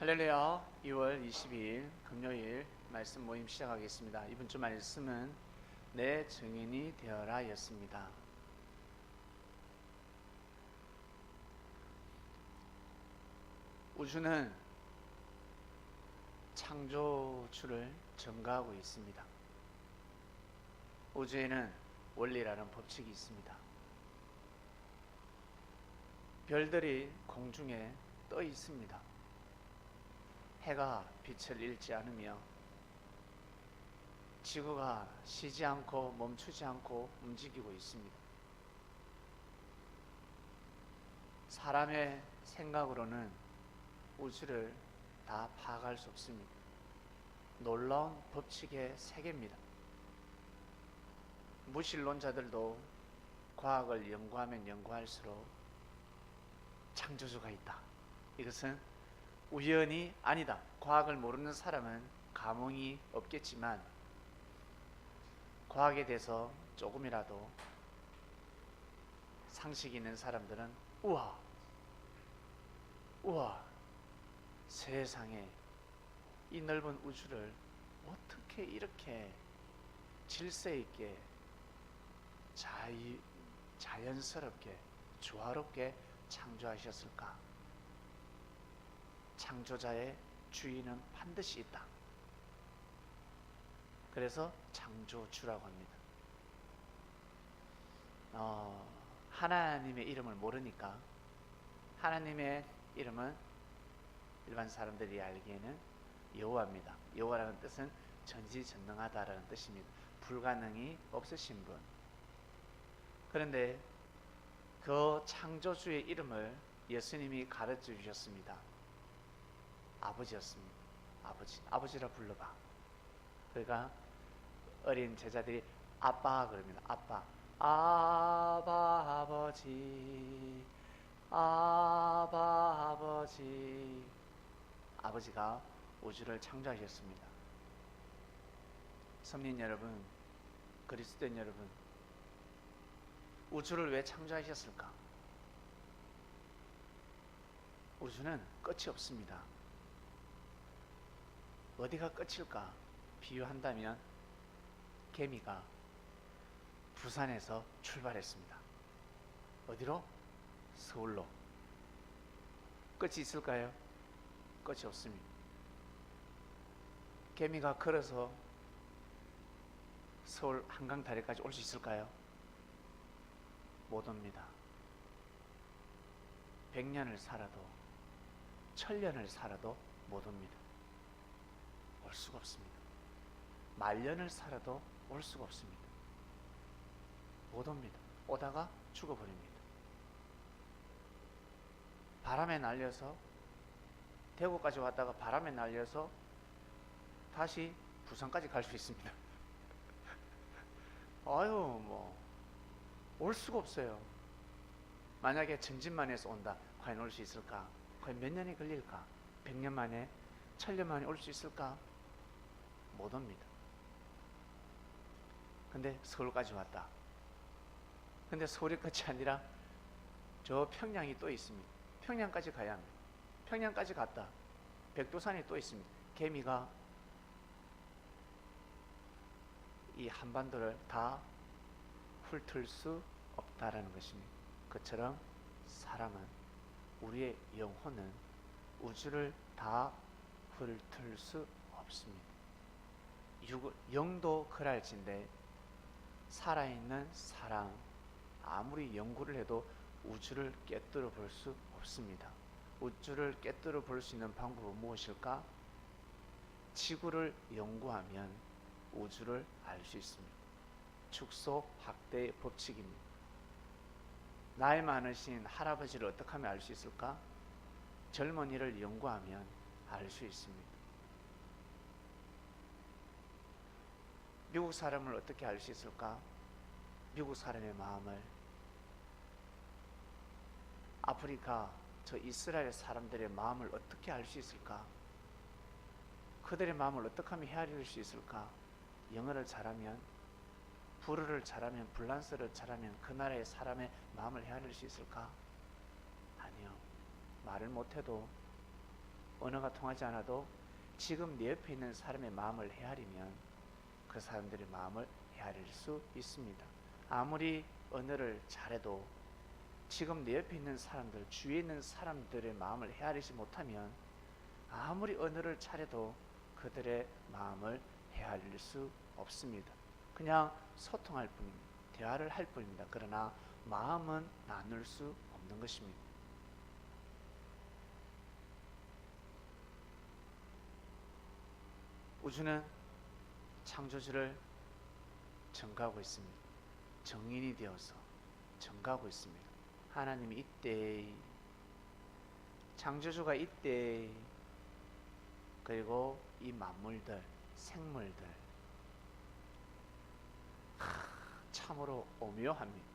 할렐루야. 2월 22일 금요일 말씀 모임 시작하겠습니다. 이번 주 말씀은 내 증인이 되어라 였습니다. 우주는 창조주를 전가하고 있습니다. 우주에는 원리라는 법칙이 있습니다. 별들이 공중에 떠 있습니다. 해가 빛을 잃지 않으며 지구가 쉬지 않고 멈추지 않고 움직이고 있습니다. 사람의 생각으로는 우주를 다 파악할 수 없습니다. 놀라운 법칙의 세계입니다. 무신론자들도 과학을 연구하면 연구할수록 창조주가 있다, 이것은 우연이 아니다, 과학을 모르는 사람은 감흥이 없겠지만 과학에 대해서 조금이라도 상식이 있는 사람들은 우와, 세상에 이 넓은 우주를 어떻게 이렇게 질서 있게 자연스럽게 조화롭게 창조하셨을까? 창조자의 주인은 반드시 있다. 그래서 창조주라고 합니다. 하나님의 이름을 모르니까, 하나님의 이름은 일반 사람들이 알기에는 여호와입니다. 여호와라는 뜻은 전지전능하다라는 뜻입니다. 불가능이 없으신 분. 그런데 그 창조주의 이름을 예수님이 가르쳐 주셨습니다. 아버지였습니다. 아버지라 불러봐. 그러니까 어린 제자들이 아빠 그럽니다. 아빠 아버지, 아버지. 아버지가 우주를 창조하셨습니다. 성민 여러분, 그리스도인 여러분, 우주를 왜 창조하셨을까? 우주는 끝이 없습니다. 어디가 끝일까? 비유한다면 개미가 부산에서 출발했습니다. 어디로? 서울로. 끝이 있을까요? 끝이 없습니다. 개미가 걸어서 서울 한강다리까지 올 수 있을까요? 못 옵니다. 100년을 살아도 1000년을 살아도 못 옵니다. 올 수가 없습니다. 말년을 살아도 올 수가 없습니다. 못 옵니다. 오다가 죽어버립니다. 바람에 날려서 대구까지 왔다가 바람에 날려서 다시 부산까지 갈 수 있습니다. 올 수가 없어요. 만약에 전진만에서 온다, 과연 올 수 있을까? 과연 몇 년이 걸릴까? 100년 만에, 1000년 만에 올 수 있을까? 못 옵니다. 근데 서울까지 왔다. 근데 서울이 끝이 아니라 저 평양이 또 있습니다. 평양까지 가야 합니다. 평양까지 갔다. 백두산이 또 있습니다. 개미가 이 한반도를 다 훑을 수 없다라는 것입니다. 그처럼 사람은, 우리의 영혼은 우주를 다 훑을 수 없습니다. 영도 그랄진데 살아있는 사람, 아무리 연구를 해도 우주를 깨뜨려 볼 수 없습니다. 우주를 깨뜨려 볼 수 있는 방법은 무엇일까? 지구를 연구하면 우주를 알 수 있습니다. 축소 확대의 법칙입니다. 나이 많으신 할아버지를 어떻게 하면 알 수 있을까? 젊은이를 연구하면 알 수 있습니다. 미국 사람을 어떻게 알 수 있을까? 미국 사람의 마음을. 아프리카, 저 이스라엘 사람들의 마음을 어떻게 알 수 있을까? 그들의 마음을 어떻게 하면 헤아릴 수 있을까? 영어를 잘하면, 불어를 잘하면, 불란스를 잘하면 그 나라의 사람의 마음을 헤아릴 수 있을까? 아니요. 말을 못해도 언어가 통하지 않아도 지금 내 옆에 있는 사람의 마음을 헤아리면 그 사람들의 마음을 헤아릴 수 있습니다. 아무리 언어를 잘해도 지금 내 옆에 있는 사람들, 주위에 있는 사람들의 마음을 헤아리지 못하면 아무리 언어를 잘해도 그들의 마음을 헤아릴 수 없습니다. 그냥 소통할 뿐입니다. 대화를 할 뿐입니다. 그러나 마음은 나눌 수 없는 것입니다. 우주는 창조주를 증거하고 있습니다. 정인이 되어서 증거하고 있습니다. 하나님이 이때, 창조주가 이때, 그리고 이 만물들, 생물들, 참으로 오묘합니다.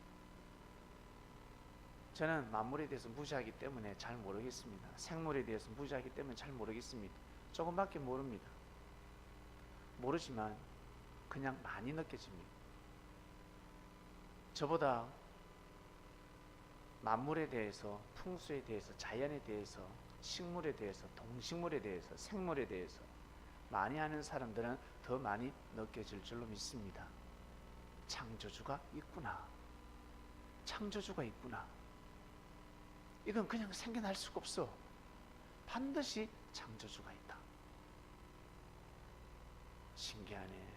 저는 만물에 대해서 무지하기 때문에 잘 모르겠습니다. 생물에 대해서 무지하기 때문에 잘 모르겠습니다. 조금밖에 모릅니다. 모르지만 그냥 많이 느껴집니다. 저보다 만물에 대해서, 풍수에 대해서, 자연에 대해서, 식물에 대해서, 동식물에 대해서, 생물에 대해서 많이 아는 사람들은 더 많이 느껴질 줄로 믿습니다. 창조주가 있구나. 창조주가 있구나. 이건 그냥 생겨날 수가 없어. 반드시 창조주가 있다. 신기하네.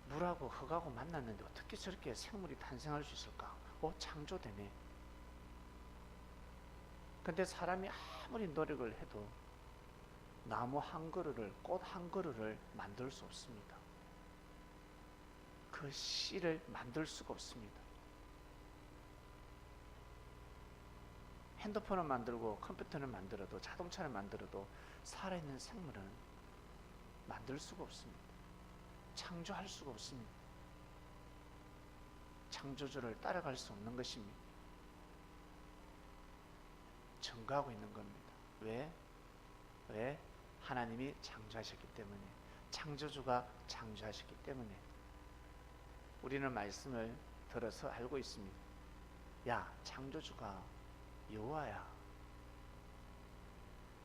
물하고 흙하고 만났는데 어떻게 저렇게 생물이 탄생할 수 있을까? 창조되네. 근데 사람이 아무리 노력을 해도 나무 한 그루를, 꽃 한 그루를 만들 수 없습니다. 그 씨를 만들 수가 없습니다. 핸드폰을 만들고 컴퓨터를 만들어도, 자동차를 만들어도 살아있는 생물은 만들 수가 없습니다. 창조할 수가 없습니다. 창조주를 따라갈 수 없는 것입니다. 증거하고 있는 겁니다. 왜? 하나님이 창조하셨기 때문에, 창조주가 창조하셨기 때문에. 우리는 말씀을 들어서 알고 있습니다. 야, 창조주가 여호와야.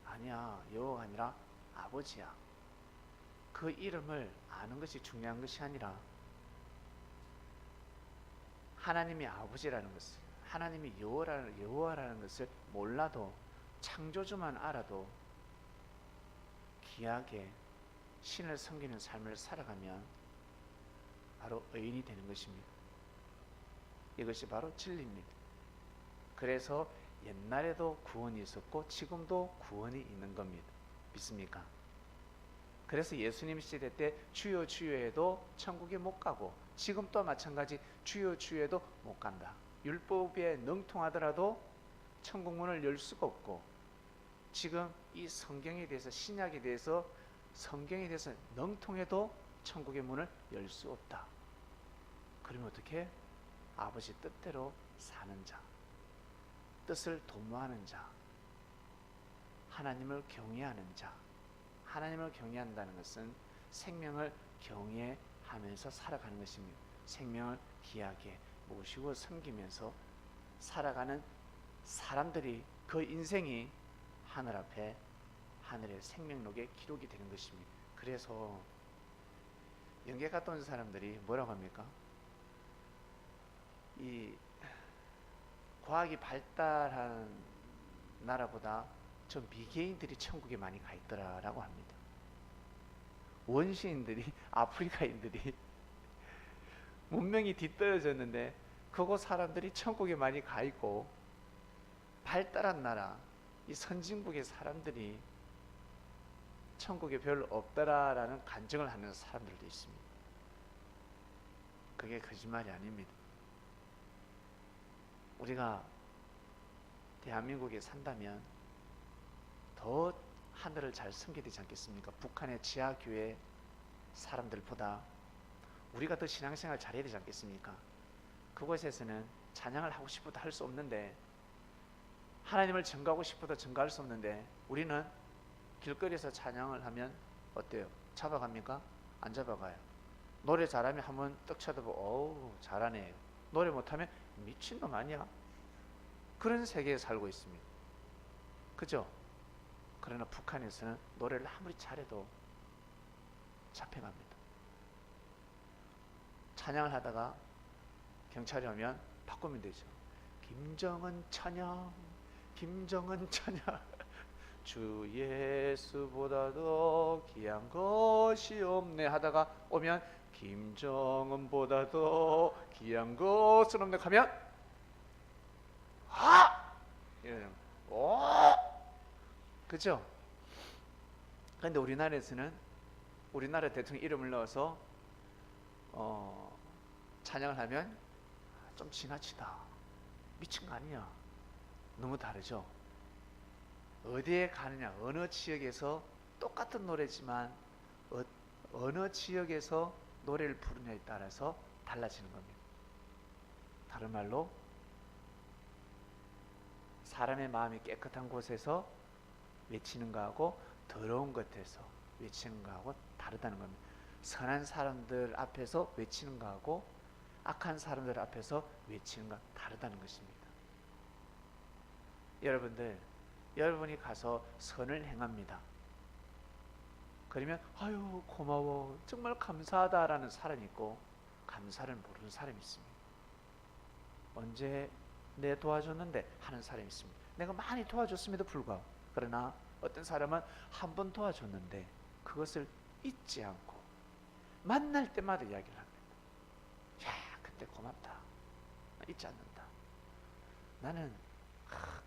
아니야, 여호와가 아니라 아버지야. 그 이름을 아는 것이 중요한 것이 아니라 하나님이 아버지라는 것을, 하나님이 여호와라는 것을 몰라도, 창조주만 알아도 귀하게 신을 섬기는 삶을 살아가면 바로 의인이 되는 것입니다. 이것이 바로 진리입니다. 그래서 옛날에도 구원이 있었고 지금도 구원이 있는 겁니다. 믿습니까? 그래서 예수님 시대 때 주여 주여 해도 천국에 못 가고, 지금 또 마찬가지 주여 주여 해도 못 간다. 율법에 능통하더라도 천국 문을 열 수가 없고, 지금 이 성경에 대해서, 신약에 대해서, 성경에 대해서 능통해도 천국의 문을 열 수 없다. 그러면 어떻게? 아버지 뜻대로 사는 자, 뜻을 도모하는 자, 하나님을 경외하는 자. 하나님을 경외한다는 것은 생명을 경외하면서 살아가는 것입니다. 생명을 귀하게 모시고 섬기면서 살아가는 사람들이, 그 인생이 하늘 앞에, 하늘의 생명록에 기록이 되는 것입니다. 그래서 영계 갔다 온 사람들이 뭐라고 합니까? 이 과학이 발달한 나라보다 저 미개인들이 천국에 많이 가 있더라라고 합니다. 원시인들이, 아프리카인들이 문명이 뒤떨어졌는데 그곳 사람들이 천국에 많이 가 있고, 발달한 나라, 이 선진국의 사람들이 천국에 별로 없더라라는 간증을 하는 사람들도 있습니다. 그게 거짓말이 아닙니다. 우리가 대한민국에 산다면 더 하늘을 잘 섬겨야 되지 않겠습니까? 북한의 지하교회 사람들보다 우리가 더 신앙생활 잘해야 되지 않겠습니까? 그곳에서는 찬양을 하고 싶어도 할 수 없는데, 하나님을 증거하고 싶어도 증거할 수 없는데, 우리는 길거리에서 찬양을 하면 어때요? 잡아갑니까? 안 잡아가요. 노래 잘하면 한번 떡 쳐다보고 어우 잘하네. 노래 못하면 미친놈 아니야? 그런 세계에 살고 있습니다. 그죠? 그러나 북한에서는 노래를 아무리 잘해도 잡혀갑니다. 찬양을 하다가 경찰이 오면 바꾸면 되죠. 김정은 찬양, 김정은 찬양. 주 예수보다도 귀한 것이 없네 하다가 오면 김정은보다도 귀한 것은 없네 하면 이러는 오, 그죠? 그런데 우리나라에서는 우리나라 대통령 이름을 넣어서 찬양을 하면 좀 지나치다, 미친 거 아니냐, 너무 다르죠. 어디에 가느냐, 어느 지역에서 똑같은 노래지만 어느 지역에서 노래를 부르냐에 따라서 달라지는 겁니다. 다른 말로 사람의 마음이 깨끗한 곳에서 외치는 거하고 더러운 곳에서 외치는 거하고 다르다는 겁니다. 선한 사람들 앞에서 외치는 거하고 악한 사람들 앞에서 외치는 거 다르다는 것입니다. 여러분이 가서 선을 행합니다. 그러면 아유 고마워, 정말 감사하다라는 사람이 있고 감사를 모르는 사람이 있습니다. 언제 내 도와줬는데 하는 사람이 있습니다. 내가 많이 도와줬음에도 불구하고, 그러나 어떤 사람은 한 번 도와줬는데 그것을 잊지 않고 만날 때마다 이야기를 합니다. 야, 그때 고맙다, 잊지 않는다. 나는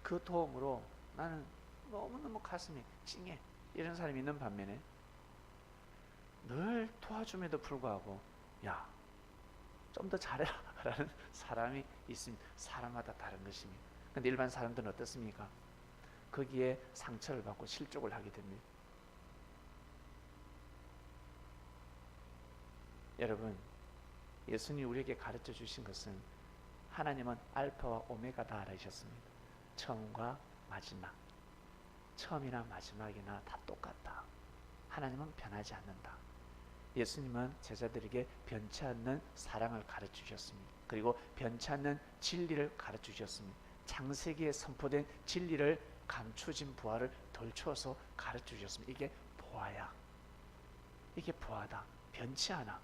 그 도움으로 나는 너무너무 가슴이 찡해, 이런 사람이 있는 반면에 늘 도와줌에도 불구하고 야, 좀 더 잘해라 라는 사람이 있습니다. 사람마다 다른 것입니다. 근데 일반 사람들은 어떻습니까? 거기에 상처를 받고 실족을 하게 됩니다. 여러분, 예수님이 우리에게 가르쳐 주신 것은 하나님은 알파와 오메가다 하셨습니다. 처음과 마지막, 처음이나 마지막이나 다 똑같다. 하나님은 변하지 않는다. 예수님은 제자들에게 변치 않는 사랑을 가르쳐 주셨습니다. 그리고 변치 않는 진리를 가르쳐 주셨습니다. 창세기에 선포된 진리를 감추어진 부활을 덜추어서 가르쳐 주셨습니다. 이게 보아야, 이게 보아다. 변치 않아.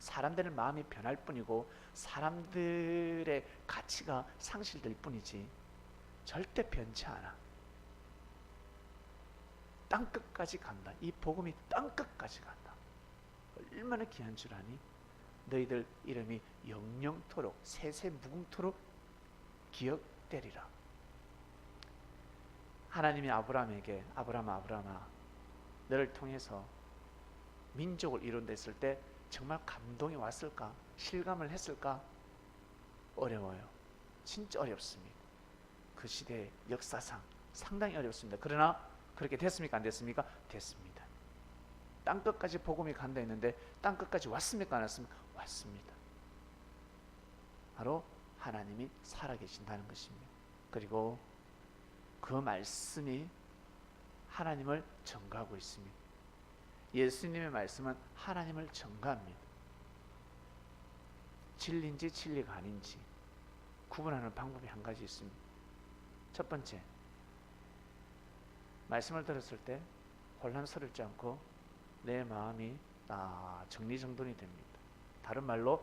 사람들의 마음이 변할 뿐이고 사람들의 가치가 상실될 뿐이지 절대 변치 않아. 땅끝까지 간다. 이 복음이 땅끝까지 간다. 얼마나 귀한 줄 아니? 너희들 이름이 영영토록 세세 무궁토록 기억되리라. 하나님이 아브라함에게 아브라함아 너를 통해서 민족을 이룬댔을 때 정말 감동이 왔을까? 실감을 했을까? 어려워요. 진짜 어렵습니다. 그 시대의 역사상 상당히 어렵습니다. 그러나 그렇게 됐습니까? 안 됐습니까? 됐습니다. 땅끝까지 복음이 간다 했는데 땅끝까지 왔습니까? 안 왔습니까? 왔습니다. 바로 하나님이 살아계신다는 것입니다. 그리고 그 말씀이 하나님을 증거하고 있습니다. 예수님의 말씀은 하나님을 증거합니다. 진리인지 진리가 아닌지 구분하는 방법이 한 가지 있습니다. 첫 번째, 말씀을 들었을 때 혼란스럽지 않고 내 마음이 정리정돈이 됩니다. 다른 말로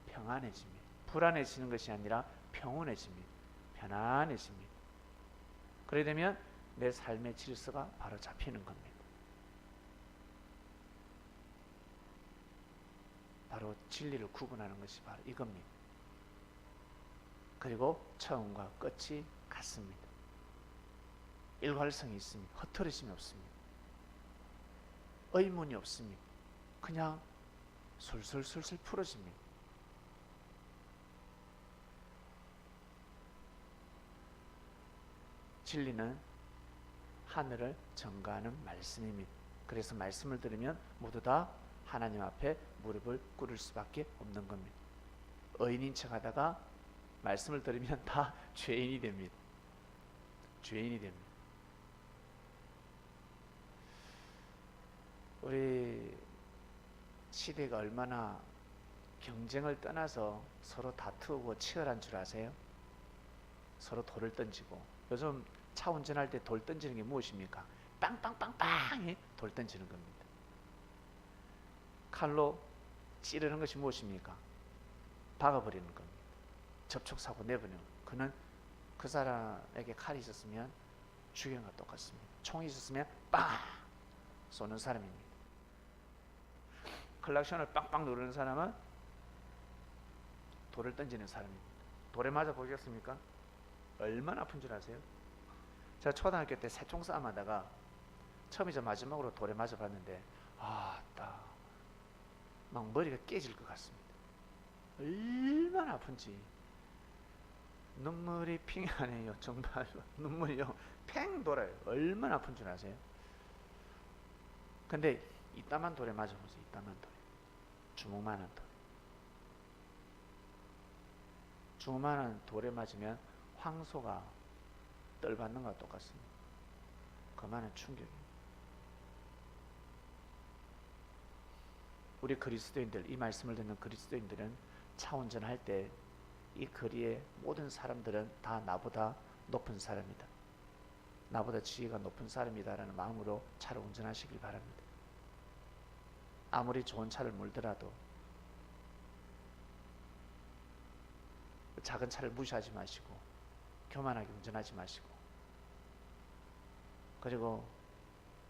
평안해집니다. 불안해지는 것이 아니라 평온해집니다. 편안해집니다. 그래 되면 내 삶의 질서가 바로 잡히는 겁니다. 바로 진리를 구분하는 것이 바로 이겁니다. 그리고 처음과 끝이 같습니다. 일관성이 있습니다. 흐트러짐이 없습니다. 의문이 없습니다. 그냥 술술술술 풀어집니다. 진리는 하늘을 증거하는 말씀입니다. 그래서 말씀을 들으면 모두 다 하나님 앞에 무릎을 꿇을 수밖에 없는 겁니다. 의인인 척하다가 말씀을 들으면 다 죄인이 됩니다. 죄인이 됩니다. 우리 시대가 얼마나 경쟁을 떠나서 서로 다투고 치열한 줄 아세요? 서로 돌을 던지고. 요즘 차 운전할 때 돌 던지는 게 무엇입니까? 빵빵빵빵 돌 던지는 겁니다. 칼로 찌르는 것이 무엇입니까? 박아버리는 겁니다. 접촉사고 내버리는 겁니다. 그는 그 사람에게 칼이 있었으면 죽이는 것과 똑같습니다. 총이 있었으면 빵 쏘는 사람입니다. 클락션을 빵빵 누르는 사람은 돌을 던지는 사람입니다. 돌에 맞아 보셨습니까? 얼마나 아픈 줄 아세요? 제가 초등학교 때 새총 싸움 하다가 처음이자 마지막으로 돌에 맞아 봤는데 딱 막 머리가 깨질 것 같습니다. 얼마나 아픈지. 눈물이 핑 하네요. 정말 눈물이요 팽 돌아요. 얼마나 아픈 줄 아세요? 근데 이따만 돌에 맞아보세요. 이따만 돌에. 주먹만한 돌. 주먹만한 돌에 맞으면 황소가 떨 받는 것과 똑같습니다. 그만한 충격입니다. 우리 그리스도인들, 이 말씀을 듣는 그리스도인들은 차 운전할 때 이 거리의 모든 사람들은 다 나보다 높은 사람이다. 나보다 지위가 높은 사람이다라는 마음으로 차를 운전하시길 바랍니다. 아무리 좋은 차를 몰더라도 작은 차를 무시하지 마시고 교만하게 운전하지 마시고, 그리고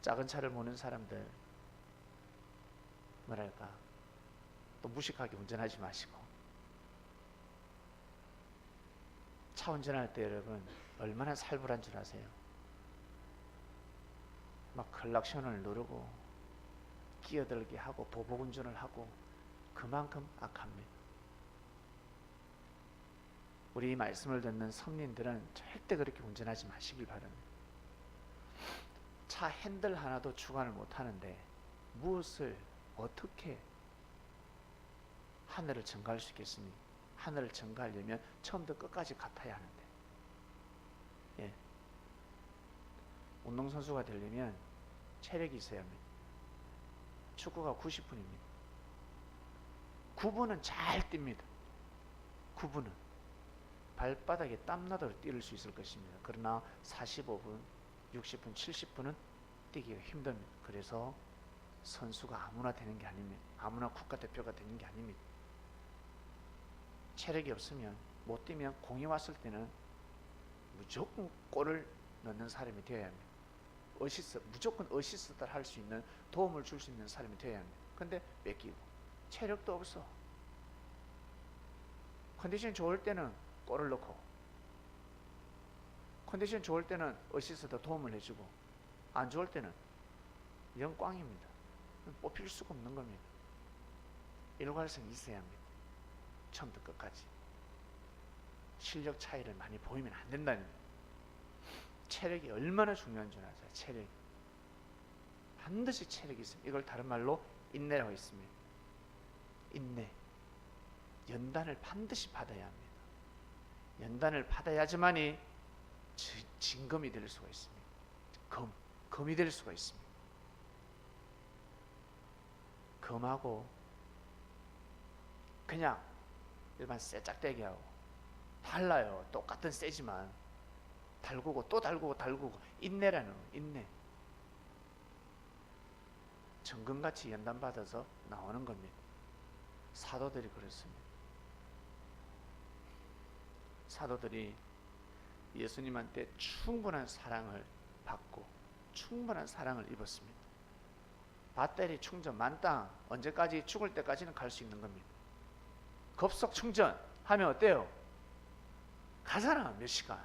작은 차를 모는 사람들 뭐랄까 또 무식하게 운전하지 마시고. 차 운전할 때 여러분 얼마나 살벌한 줄 아세요? 막 클락션을 누르고 끼어들게 하고 보복 운전을 하고 그만큼 악합니다. 우리 이 말씀을 듣는 성린들은 절대 그렇게 운전하지 마시길 바랍니다. 차 핸들 하나도 주관을 못하는데 무엇을 어떻게 하늘을 증가할 수 있겠습니까? 하늘을 증가하려면 처음부터 끝까지 같아야 하는데, 운동선수가 되려면 체력이 있어야 합니다. 축구가 90분입니다. 9분은 잘 뜁니다. 9분은 발바닥에 땀나도록 뛸 수 있을 것입니다. 그러나 45분, 60분, 70분은 뛰기가 힘듭니다. 그래서 선수가 아무나 되는 게 아닙니다. 아무나 국가대표가 되는 게 아닙니다. 체력이 없으면 못 뛰면 공이 왔을 때는 무조건 골을 넣는 사람이 되어야 합니다. 무조건 어시스트를 할 수 있는, 도움을 줄 수 있는 사람이 되어야 합니다. 근데 뺏기고 체력도 없어. 컨디션 좋을 때는 골을 넣고, 컨디션 좋을 때는 어시스트 도움을 해주고, 안 좋을 때는 영 꽝입니다. 뽑힐 수가 없는 겁니다. 일관성이 있어야 합니다. 처음부터 끝까지 실력 차이를 많이 보이면 안 된다는 거예요. 체력이 얼마나 중요한 줄 아세요? 체력이 반드시 체력이 있습니다. 이걸 다른 말로 인내라고 있습니다. 인내, 연단을 반드시 받아야 합니다. 연단을 받아야지만이 진검이 될 수가 있습니다. 검이 될 수가 있습니다. 검하고 그냥 일반 쇠짝대기하고 달라요. 똑같은 쇠지만 달구고 또 달구고 달구고. 인내라는 인내, 정금같이 연단받아서 나오는 겁니다. 사도들이 그렇습니다. 사도들이 예수님한테 충분한 사랑을 받고 충분한 사랑을 입었습니다. 배터리 충전 만땅, 언제까지? 죽을 때까지는 갈 수 있는 겁니다. 급속 충전하면 어때요? 가잖아. 몇 시간,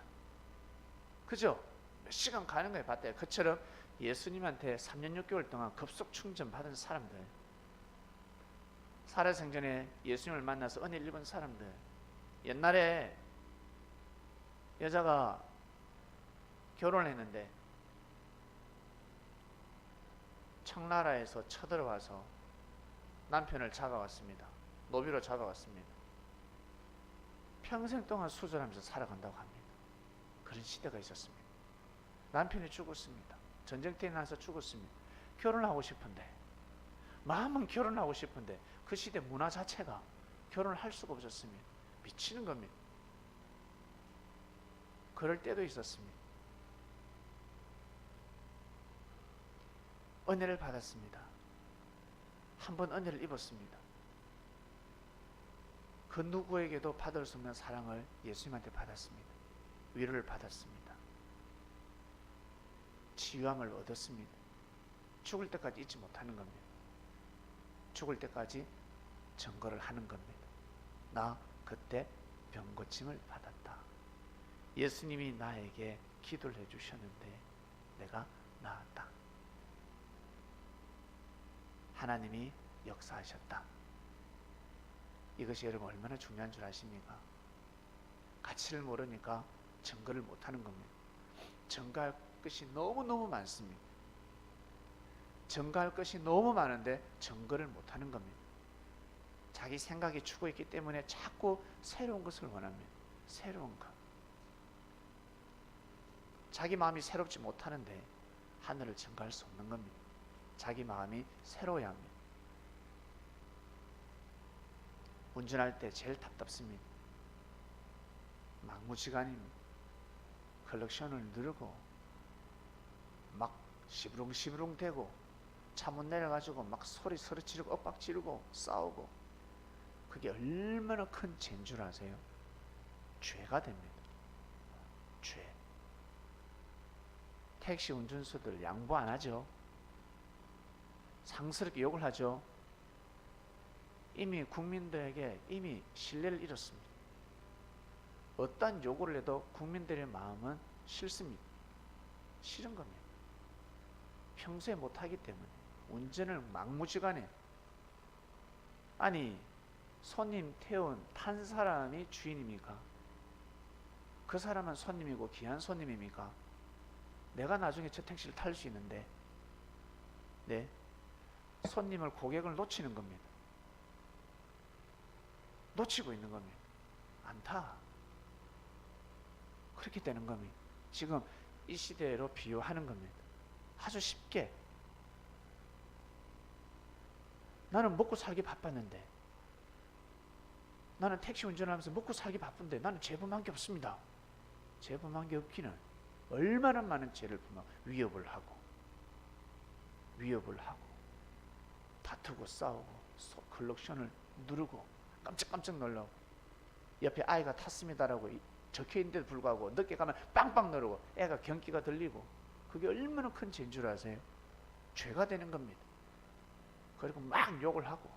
그죠? 몇 시간 가는 거예요. 배터리. 그처럼 예수님한테 3년 6개월 동안 급속 충전 받은 사람들, 살아생전에 예수님을 만나서 은혜를 입은 사람들, 옛날에 여자가 결혼을 했는데 청나라에서 쳐들어와서 남편을 잡아왔습니다. 노비로 잡아왔습니다. 평생 동안 수절하면서 살아간다고 합니다. 그런 시대가 있었습니다. 남편이 죽었습니다. 전쟁터에 나서 죽었습니다. 결혼하고 싶은데, 마음은 결혼하고 싶은데 그 시대 문화 자체가 결혼을 할 수가 없었습니다. 미치는 겁니다. 그럴 때도 있었습니다. 은혜를 받았습니다. 한 번 은혜를 입었습니다. 그 누구에게도 받을 수 없는 사랑을 예수님한테 받았습니다. 위로를 받았습니다. 치유함을 얻었습니다. 죽을 때까지 잊지 못하는 겁니다. 죽을 때까지 증거를 하는 겁니다. 나 그때 병 고침을 받았다. 예수님이 나에게 기도를 해주셨는데 내가 나았다. 하나님이 역사하셨다. 이것이 여러분 얼마나 중요한 줄 아십니까? 가치를 모르니까 증거를 못하는 겁니다. 증거할 것이 너무너무 많습니다. 증거할 것이 너무 많은데 증거를 못하는 겁니다. 자기 생각이 죽어 있기 때문에 자꾸 새로운 것을 원합니다. 새로운 것. 자기 마음이 새롭지 못하는데 하늘을 증거할 수 없는 겁니다. 자기 마음이 새로워야 합니다. 운전할 때 제일 답답습니다. 막무지간입니다. 클럭션을 누르고 막 시부렁시부렁 대고 차문 내려가지고 막 소리 지르고 엇박 지르고 싸우고, 그게 얼마나 큰 죄인 줄 아세요? 죄가 됩니다. 죄. 택시 운전수들 양보 안 하죠. 상스럽게 욕을 하죠. 이미 국민들에게 이미 신뢰를 잃었습니다. 어떠한 요구를 해도 국민들의 마음은 싫습니다. 싫은 겁니다. 평소에 못하기 때문에 운전을 막무지간에. 아니, 손님 태운 탄 사람이 주인입니까? 그 사람은 손님이고 귀한 손님입니까? 내가 나중에 저 택시를 탈 수 있는데, 네, 손님을, 고객을 놓치는 겁니다. 놓치고 있는 겁니다. 안 타. 그렇게 되는 겁니다. 지금 이 시대로 비유하는 겁니다. 아주 쉽게. 나는 먹고 살기 바빴는데, 나는 택시 운전하면서 먹고 살기 바쁜데 나는 죄범한 게 없습니다. 죄범한 게 없기는 얼마나 많은 죄를 범하고 위협을 하고 다투고 싸우고 클럭션을 누르고 깜짝깜짝 놀라고, 옆에 아이가 탔습니다라고 적혀있는데도 불구하고 늦게 가면 빵빵 누르고 애가 경기가 들리고, 그게 얼마나 큰 죄인 줄 아세요? 죄가 되는 겁니다. 그리고 막 욕을 하고.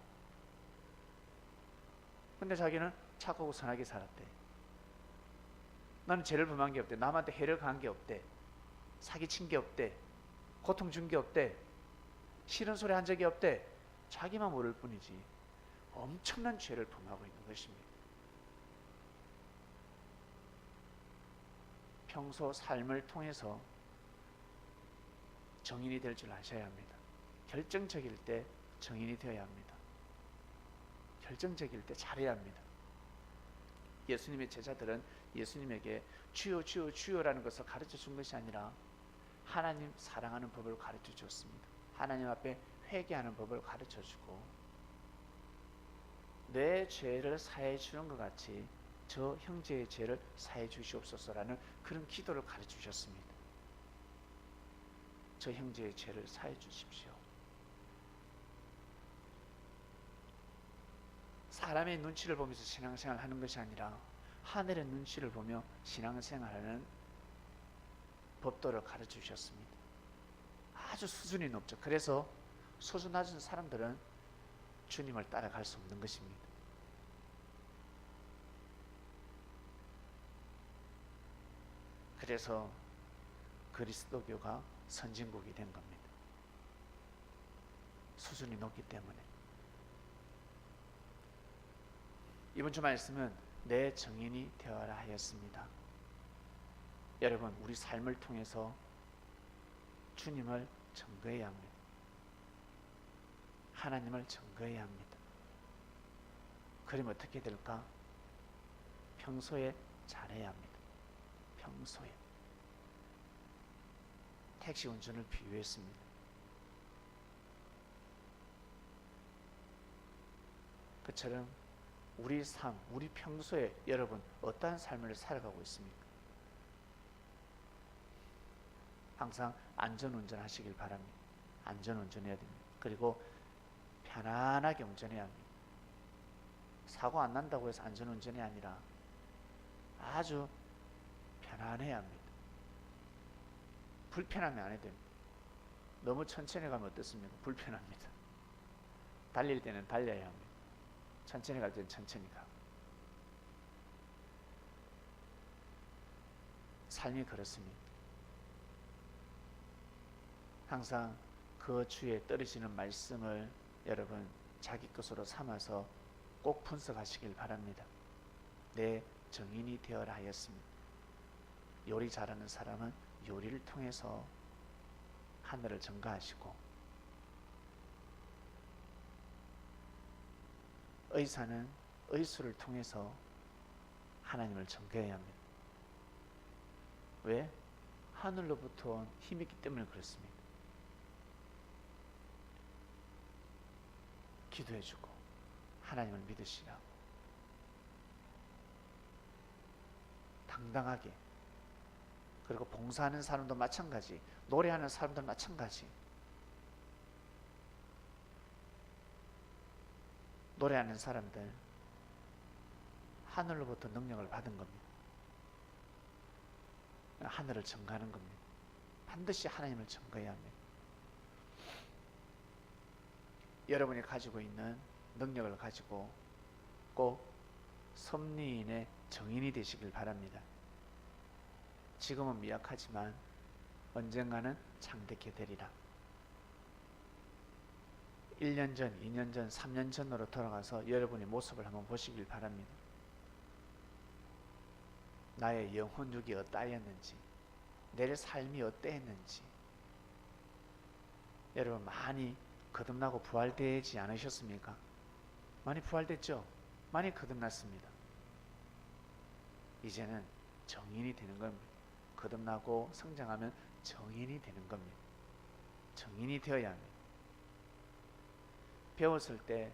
근데 자기는 착하고 선하게 살았대. 나는 죄를 범한 게 없대. 남한테 해를 가한 게 없대. 사기친 게 없대. 고통 준 게 없대. 싫은 소리 한 적이 없대. 자기만 모를 뿐이지 엄청난 죄를 범하고 있는 것입니다. 평소 삶을 통해서 정인이 될 줄 아셔야 합니다. 결정적일 때 정인이 되어야 합니다. 결정적일 때 잘해야 합니다. 예수님의 제자들은 예수님에게 주여 주여 주여라는 것을 가르쳐 준 것이 아니라 하나님 사랑하는 법을 가르쳐 주었습니다. 하나님 앞에 회개하는 법을 가르쳐 주고, 내 죄를 사해 주는 것 같이 저 형제의 죄를 사해 주시옵소서라는 그런 기도를 가르쳐 주셨습니다. 저 형제의 죄를 사해 주십시오. 사람의 눈치를 보면서 신앙생활을 하는 것이 아니라 하늘의 눈치를 보며 신앙생활하는 법도를 가르쳐 주셨습니다. 아주 수준이 높죠. 그래서 수준 낮은 사람들은 주님을 따라갈 수 없는 것입니다. 그래서 그리스도교가 선진국이 된 겁니다. 수준이 높기 때문에. 이번 주 말씀은 내 정인이 되어라 하였습니다. 여러분, 우리 삶을 통해서 주님을 증거해야 합니다. 하나님을 증거해야 합니다. 그러면 어떻게 될까? 평소에 잘해야 합니다. 평소에. 택시 운전을 비유했습니다. 그처럼 우리 삶, 우리 평소에 여러분 어떠한 삶을 살아가고 있습니까? 항상 안전운전 하시길 바랍니다. 안전운전해야 됩니다. 그리고 편안하게 운전해야 합니다. 사고 안 난다고 해서 안전운전이 아니라 아주 편안해야 합니다. 불편하면 안 해도 됩니다. 너무 천천히 가면 어떻습니까? 불편합니다. 달릴 때는 달려야 합니다. 천천히 갈 때는 천천히 가고. 삶이 그렇습니다. 항상 그 주에 떨어지는 말씀을 여러분 자기 것으로 삼아서 꼭 분석하시길 바랍니다. 내 정인이 되어라 하였습니다. 요리 잘하는 사람은 요리를 통해서 하늘을 증가하시고, 의사는 의술을 통해서 하나님을 증거해야 합니다. 왜? 하늘로부터 온 힘이 있기 때문에 그렇습니다. 기도해주고 하나님을 믿으시라고 당당하게. 그리고 봉사하는 사람도 마찬가지, 노래하는 사람도 마찬가지. 노래하는 사람들 하늘로부터 능력을 받은 겁니다. 하늘을 증거하는 겁니다. 반드시 하나님을 증거해야 합니다. 여러분이 가지고 있는 능력을 가지고 꼭 섭리인의 정인이 되시길 바랍니다. 지금은 미약하지만 언젠가는 창대케 되리라. 1년 전, 2년 전, 3년 전으로 돌아가서 여러분의 모습을 한번 보시길 바랍니다. 나의 영혼육이 어떠하였는지, 내 삶이 어떠했는지. 여러분 많이 거듭나고 부활되지 않으셨습니까? 많이 부활됐죠? 많이 거듭났습니다. 이제는 정인이 되는 겁니다. 거듭나고 성장하면 정인이 되는 겁니다. 정인이 되어야 합니다. 배웠을 때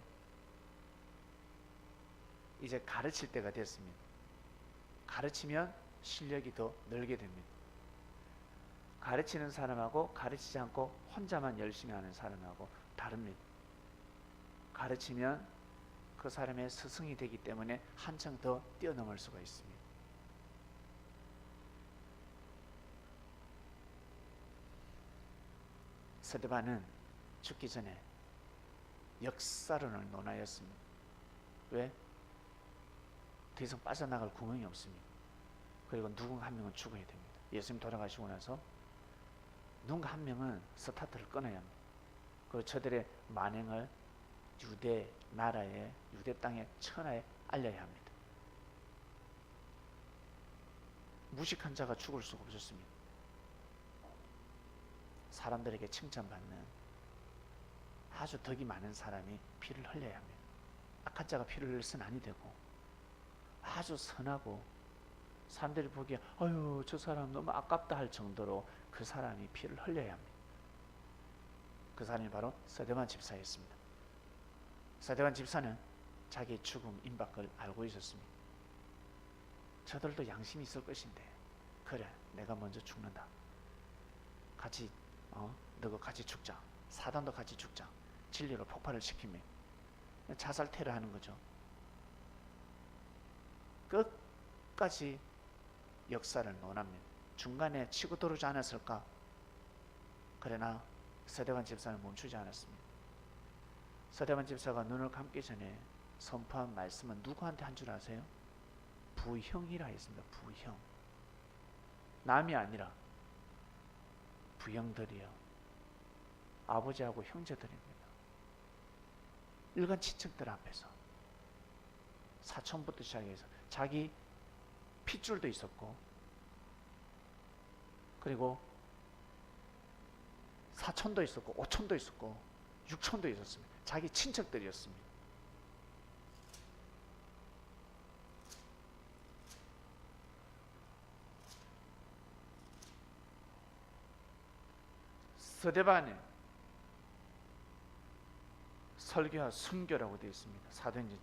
이제 가르칠 때가 됐습니다. 가르치면 실력이 더 늘게 됩니다. 가르치는 사람하고 가르치지 않고 혼자만 열심히 하는 사람하고 다릅니다. 가르치면 그 사람의 스승이 되기 때문에 한층 더 뛰어넘을 수가 있습니다. 스데반은 죽기 전에 역사론을 논하였습니다. 왜? 더 이상 빠져나갈 구멍이 없습니다. 그리고 누군가 한 명은 죽어야 됩니다. 예수님 돌아가시고 나서 누군가 한 명은 스타트를 끊어야 합니다. 그리고 저들의 만행을 유대 나라에, 유대 땅의 천하에 알려야 합니다. 무식한 자가 죽을 수가 없었습니다. 사람들에게 칭찬받는 아주 덕이 많은 사람이 피를 흘려야 합니다. 악한 자가 피를 흘려서는 아니 되고, 아주 선하고 사람들이 보기에 아유 저 사람 너무 아깝다 할 정도로 그 사람이 피를 흘려야 합니다. 그 사람이 바로 스데반 집사였습니다. 스데반 집사는 자기의 죽음 임박을 알고 있었습니다. 저들도 양심이 있을 것인데, 그래 내가 먼저 죽는다. 같이 너가 같이 죽자. 사단도 같이 죽자. 진리로 폭발을 시키며 자살 테러하는 거죠. 끝까지 역사를 논합니다. 중간에 치고 들어오지 않았을까? 그러나 스데반 집사는 멈추지 않았습니다. 스데반 집사가 눈을 감기 전에 선포한 말씀은 누구한테 한 줄 아세요? 부형이라 했습니다. 부형. 남이 아니라 부형들이요. 아버지하고 형제들입니다. 일간 친척들 앞에서 사촌부터 시작해서 자기 핏줄도 있었고, 그리고 사촌도 있었고, 오촌도 있었고, 육촌도 있었습니다. 자기 친척들이었습니다. 스데반의 설교와 순교라고 되어 있습니다. 사도행전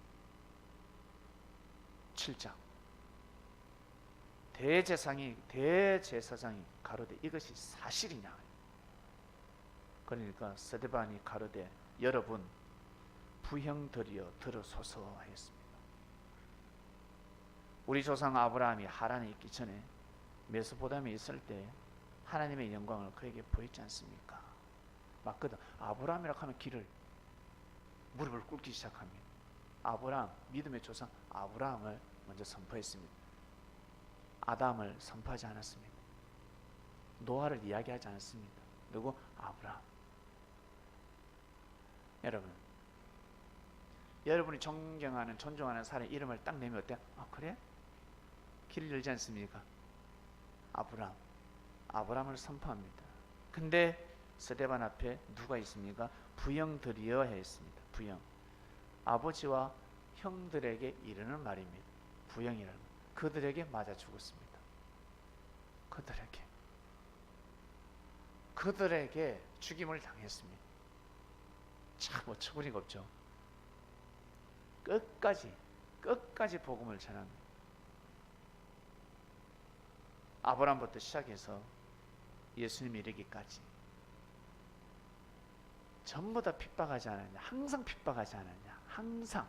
7장. 대제사장이 가로되 이것이 사실이냐? 그러니까 스데반이 가로되 여러분 부형들이여 들으소서 하였습니다. 우리 조상 아브라함이 하란에 있기 전에 메소포타미아에 있을 때 하나님의 영광을 그에게 보였지 않습니까? 맞거든. 아브라함이라고 하면 길을 무릎을 꿇기 시작합니다. 아브라함, 믿음의 조상 아브라함을 먼저 선포했습니다. 아담을 선포하지 않았습니다. 노아를 이야기하지 않았습니다. 누구? 아브라함. 여러분이 존경하는 존중하는 사람의 이름을 딱 내면 어때요? 아 그래? 길을 열지 않습니까? 아브라함을 선포합니다. 근데 스데반 앞에 누가 있습니까? 부형들이여 했습니다. 부형. 아버지와 형들에게 이르는 말입니다. 부형이라는 것. 그들에게 맞아 죽었습니다. 그들에게 죽임을 당했습니다. 참 어처구니가 없죠. 끝까지 복음을 전합니다. 아브라함부터 시작해서 예수님이 이르기까지 전부 다 핍박하지 않았냐? 항상 핍박하지 않았냐? 항상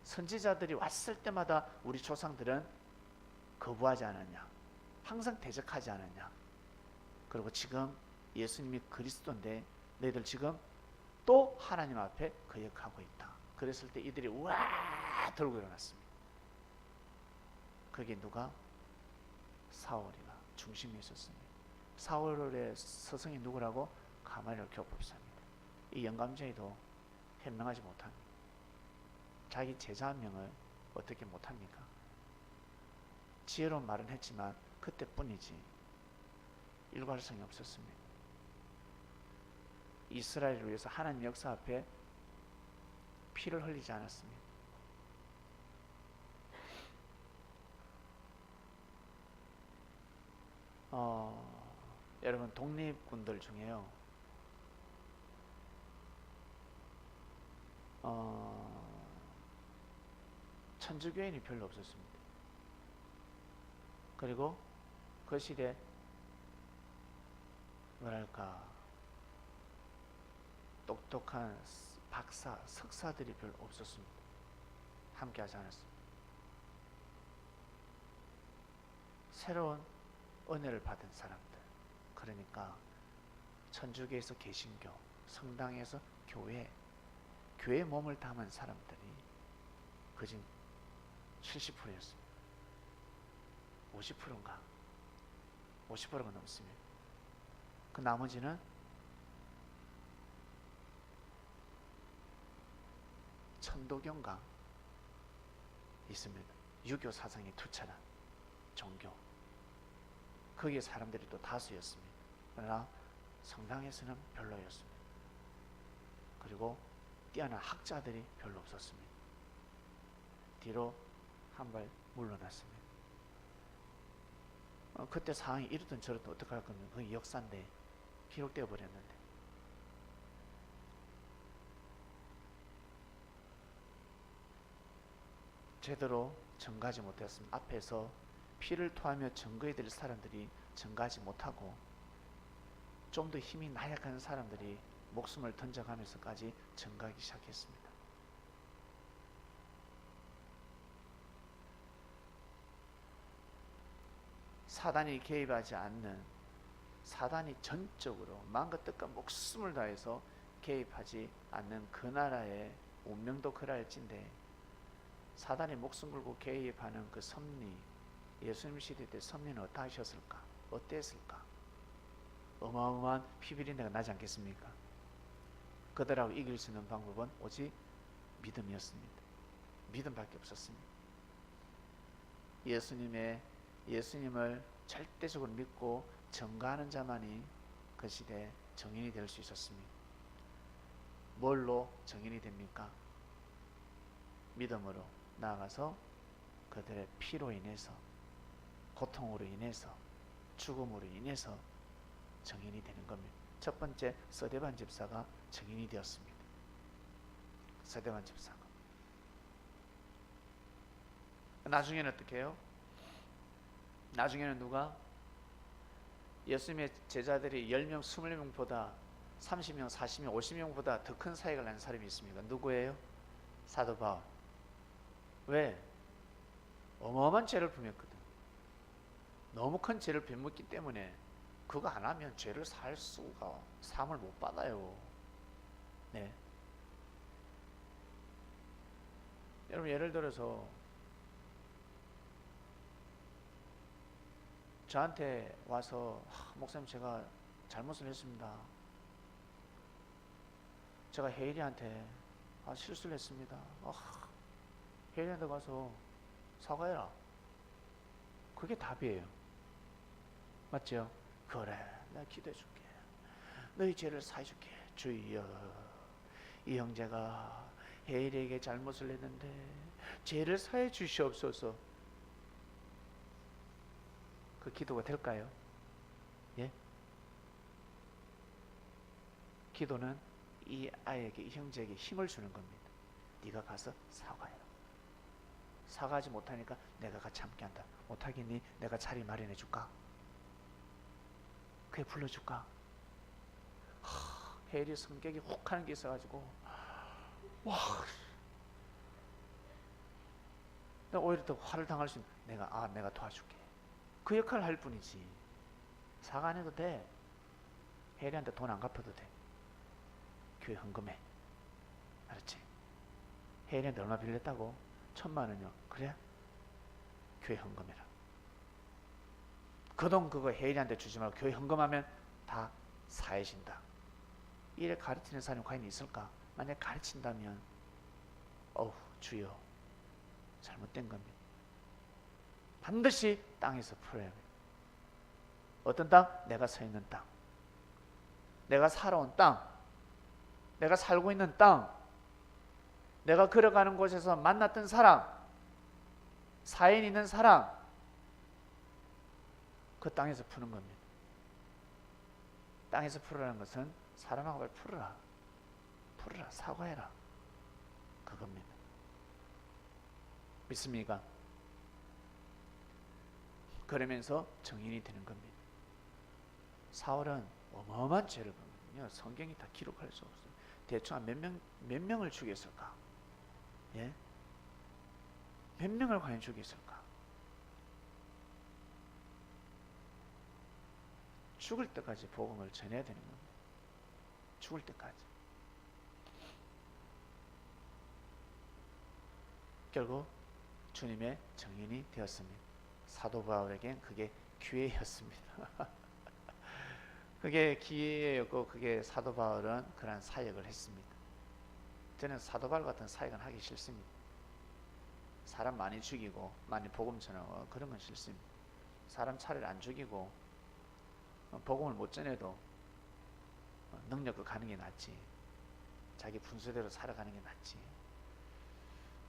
선지자들이 왔을 때마다 우리 조상들은 거부하지 않았냐? 항상 대적하지 않았냐? 그리고 지금 예수님이 그리스도인데 너희들 지금 또 하나님 앞에 거역하고 있다. 그랬을 때 이들이 우와 들고 일어났습니다. 그게 누가? 사울이가 중심에 있었습니다. 사울의 스승이 누구라고? 가말리엘 교법사입니다. 이 영감쟁이도 현명하지 못합니다. 자기 제자 한 명을 어떻게 못합니까? 지혜로운 말은 했지만 그때뿐이지 일관성이 없었습니다. 이스라엘을 위해서 하나님 역사 앞에 피를 흘리지 않았습니다. 여러분 독립군들 중에요. 천주교인이 별로 없었습니다. 그리고 그 시대 뭐랄까 똑똑한 박사, 석사들이 별로 없었습니다. 함께하지 않았습니다. 새로운 은혜를 받은 사람들, 그러니까 천주교에서 개신교, 성당에서 교회에 몸을 담은 사람들이 그중 70%였습니다. 50%인가? 50%가 넘습니다. 그 나머지는 천도교인가 있습니다. 유교 사상이 투철한 종교. 거기에 사람들이 또 다수였습니다. 그러나 성당에서는 별로였습니다. 그리고 뛰어난 학자들이 별로 없었습니다. 뒤로 한 발 물러났습니다. 그때 상황이 이렇든 저렇든 어떡할 건데 그게 역사인데 기록되어 버렸는데 제대로 전가하지 못했습니다. 앞에서 피를 토하며 증거해드릴 사람들이 전가하지 못하고 좀 더 힘이 나약한 사람들이 목숨을 던져가면서까지 전가하기 시작했습니다. 사단이 개입하지 않는, 사단이 전적으로 마음과 뜻과 목숨을 다해서 개입하지 않는 그 나라의 운명도 그랄진데 사단이 목숨 걸고 개입하는 그 섭리, 예수님 시대 때 섭리는 어떠하셨을까? 어땠을까? 어마어마한 피비린내가 나지 않겠습니까? 그들하고 이길 수 있는 방법은 오직 믿음이었습니다. 믿음밖에 없었습니다. 예수님을 절대적으로 믿고 전가하는 자만이 그 시대에 정인이 될 수 있었습니다. 뭘로 정인이 됩니까? 믿음으로 나아가서 그들의 피로 인해서, 고통으로 인해서, 죽음으로 인해서 정인이 되는 겁니다. 첫 번째 스데반 집사가 정인이 되었습니다. 스데반 집사가. 나중에는 어떻게 해요? 나중에는 누가? 예수님의 제자들이 10명, 20명보다 30명, 40명, 50명보다 더 큰 사역을 하는 사람이 있습니까? 누구예요? 사도 바울. 왜? 어마어마한 죄를 범했거든. 너무 큰 죄를 범했기 때문에 그거 안 하면 죄를 살 수가, 사함을 못 받아요. 네. 여러분, 예를 들어서 저한테 와서 목사님, 제가 잘못을 했습니다. 제가 혜일이한테 실수를 했습니다. 혜일이한테 가서 사과해라. 그게 답이에요. 맞죠? 그래, 내가 기도해 줄게. 너희 죄를 사해줄게. 주여, 이 형제가 혜일에게 잘못을 했는데 죄를 사해 주시옵소서. 그 기도가 될까요? 예? 기도는 이 아이에게, 이 형제에게 힘을 주는 겁니다. 네가 가서 사과해라. 사과하지 못하니까 내가 같이 함께한다. 못하겠니? 내가 자리 마련해 줄까? 그게 불러줄까? 혜일이 성격이 혹 하는 게 있어가지고 오히려 더 화를 당할 수 있는, 내가 도와줄게. 그 역할을 할 뿐이지. 사과 안 해도 돼. 혜리한테 돈 안 갚아도 돼. 교회 헌금해. 알았지? 혜리한테 얼마 빌렸다고? 1,000만 원이요. 그래? 교회 헌금해라. 그 돈 그거 혜리한테 주지 말고 교회 헌금하면 다 사해진다. 이래 가르치는 사람이 과연 있을까? 만약 가르친다면 주여, 잘못된 겁니다. 반드시 땅에서 풀어야 합니다. 어떤 땅? 내가 서 있는 땅, 내가 살아온 땅, 내가 살고 있는 땅, 내가 걸어가는 곳에서 만났던 사람, 사연 있는 사람, 그 땅에서 푸는 겁니다. 땅에서 풀으라는 것은 사람하고 말 풀어라, 사과해라, 그겁니다. 믿습니까? 그러면서 정인이 되는 겁니다. 사울은 어마어마한 죄를 범했거든요. 성경이 다 기록할 수 없어요. 대충 몇 명을 죽였을까? 예? 몇 명을 과연 죽였을까? 죽을 때까지 복음을 전해야 되는 겁니다. 죽을 때까지. 결국 주님의 정인이 되었습니다. 사도 바울에겐 그게 기회였습니다. 그게 기회였고, 그게 사도 바울은 그런 사역을 했습니다. 저는 사도 바울 같은 사역은 하기 싫습니다. 사람 많이 죽이고 많이 복음 전하고 그런 건 싫습니다. 사람 차라리 안 죽이고 복음을 못 전해도 능력을 가는 게 낫지. 자기 분수대로 살아가는 게 낫지.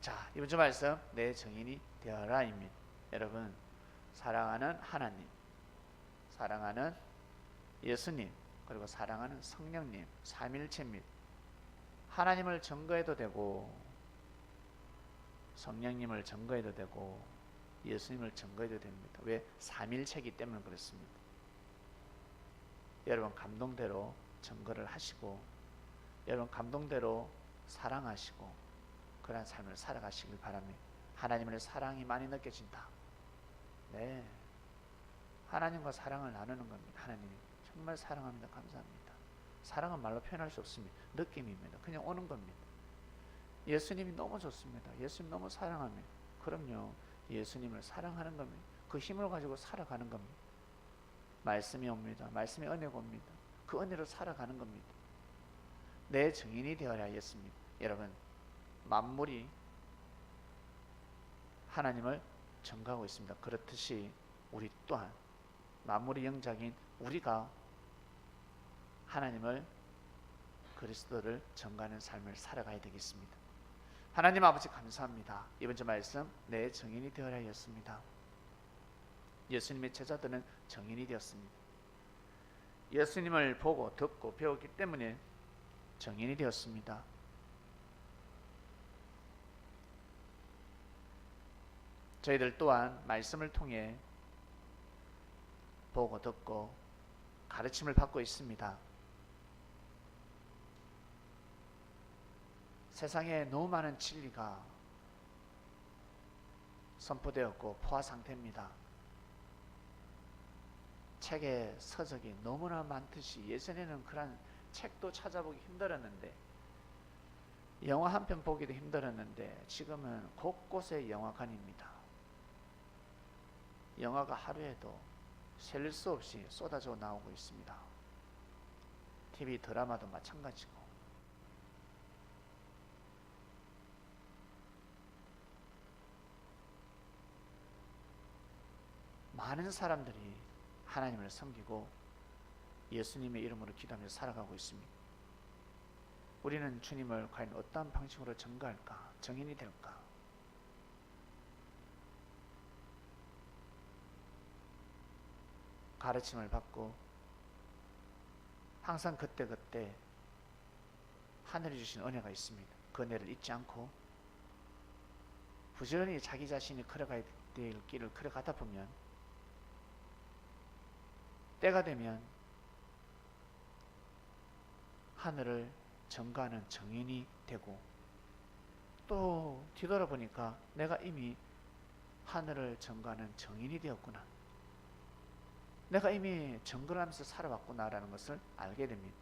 자, 이번 주 말씀, 내 정인이 되어라입니다. 여러분, 사랑하는 하나님, 사랑하는 예수님, 그리고 사랑하는 성령님, 삼일체입니다. 하나님을 증거해도 되고, 성령님을 증거해도 되고, 예수님을 증거해도 됩니다. 왜? 삼일체이기 때문에 그렇습니다. 여러분 감동대로 증거를 하시고, 여러분 감동대로 사랑하시고, 그런 삶을 살아가시길 바랍니다. 하나님의 사랑이 많이 느껴진다. 네, 하나님과 사랑을 나누는 겁니다. 하나님 정말 사랑합니다. 감사합니다. 사랑은 말로 표현할 수 없습니다. 느낌입니다. 그냥 오는 겁니다. 예수님이 너무 좋습니다. 예수님 너무 사랑합니다. 그럼요, 예수님을 사랑하는 겁니다. 그 힘을 가지고 살아가는 겁니다. 말씀이 옵니다. 말씀이 은혜가 옵니다. 그 은혜로 살아가는 겁니다. 내 증인이 되어야 했습니다. 여러분, 만물이 하나님을 증거하고 있습니다. 그렇듯이 우리 또한 만물의 영장인 우리가 하나님을, 그리스도를 증거하는 삶을 살아가야 되겠습니다. 하나님 아버지 감사합니다. 이번 주 말씀, 내 증인이 되어야 했습니다. 예수님의 제자들은 증인이 되었습니다. 예수님을 보고 듣고 배웠기 때문에 증인이 되었습니다. 저희들 또한 말씀을 통해 보고 듣고 가르침을 받고 있습니다. 세상에 너무 많은 진리가 선포되었고 포화 상태입니다. 책에 서적이 너무나 많듯이 예전에는 그런 책도 찾아보기 힘들었는데, 영화 한 편 보기도 힘들었는데 지금은 곳곳에 영화관입니다. 영화가 하루에도 셀 수 없이 쏟아져 나오고 있습니다. TV 드라마도 마찬가지고. 많은 사람들이 하나님을 섬기고 예수님의 이름으로 기도하며 살아가고 있습니다. 우리는 주님을 과연 어떤 방식으로 증거할까? 증인이 될까? 가르침을 받고 항상 그때그때 하늘이 주신 은혜가 있습니다. 그 은혜를 잊지 않고 부지런히 자기 자신이 걸어가야 될 길을 걸어가다 보면 때가 되면 하늘을 증거하는 증인이 되고, 또 뒤돌아보니까 내가 이미 하늘을 증거하는 증인이 되었구나, 내가 이미 증거를 하면서 살아왔구나라는 것을 알게 됩니다.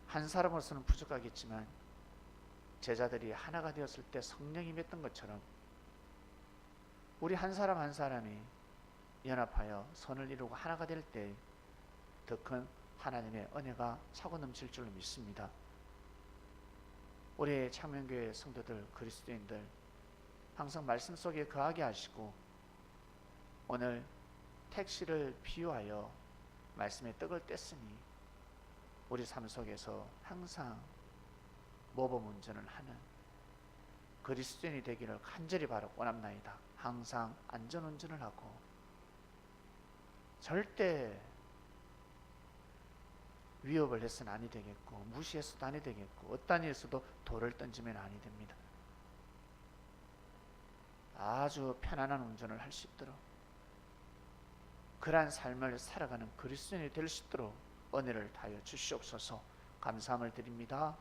한 사람으로서는 부족하겠지만 제자들이 하나가 되었을 때 성령이 맺던 것처럼 우리 한 사람 한 사람이 연합하여 선을 이루고 하나가 될 때 더 큰 하나님의 은혜가 차고 넘칠 줄로 믿습니다. 우리 창명교회 성도들, 그리스도인들 항상 말씀 속에 거하게 하시고, 오늘 택시를 비유하여 말씀의 떡을 뗐으니 우리 삶 속에서 항상 모범 운전을 하는 그리스도인이 되기를 간절히 바라고 원합나이다. 항상 안전 운전을 하고 절대 위협을 해서는 아니 되겠고, 무시해서도 아니 되겠고, 어떤 일에서도 돌을 던지면 아니 됩니다. 아주 편안한 운전을 할 수 있도록, 그러한 삶을 살아가는 그리스도인이 될 수 있도록 은혜를 다하여 주시옵소서. 감사함을 드립니다.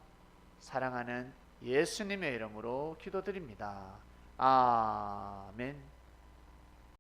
사랑하는 예수님의 이름으로 기도드립니다. 아멘.